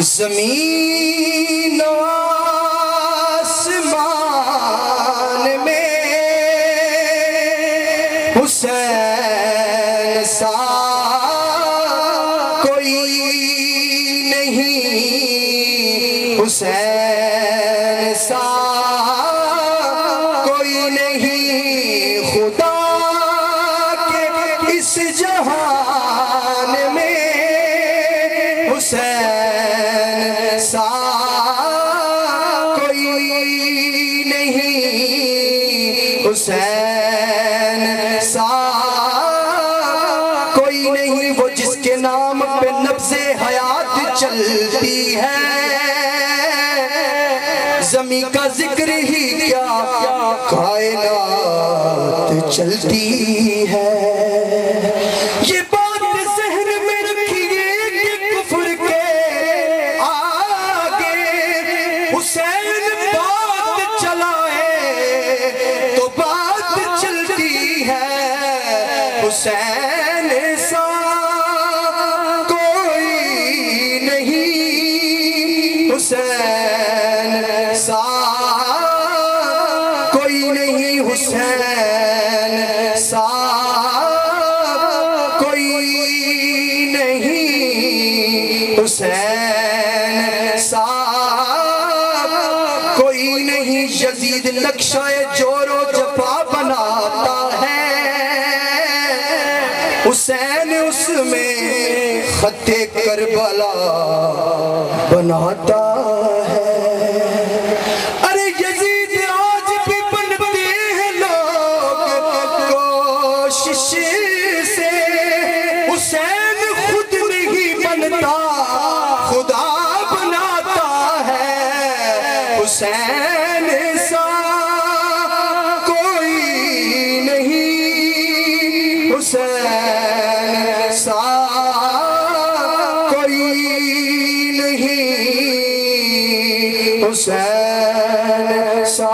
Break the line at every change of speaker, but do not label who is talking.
زمین و آسمان میں حسین سا کوئی نہیں، حسین سا کوئی نہیں، خدا کے اس جہان میں حسین سا کوئی نہیں، حسین سا کوئی نہیں، وہ جس کے نام پہ نبض حیات چلتی ہے، زمین کا ذکر ہی کیا کائنات چلتی ہے۔ یہ بات ذہن میں رکھیے کہ کفر کے آگے حسین بات چلائے تو بات چلتی ہے، حسین سا کوئی نہیں، حسین سا کوئی نہیں، حسین سا کوئی نہیں، حسین سا کوئی نہیں۔ یزید نقشہ جور و جفا بناتا ہے، حسین اس میں خط کربلا بناتا ہے۔ ارے یزید آج بھی بنتے ہیں لوگ کوشش سے، حسین خود نہیں بنتا خدا بناتا ہے، حسین سا کوئی نہیں، حسین سا کوئی نہیں، حسین سا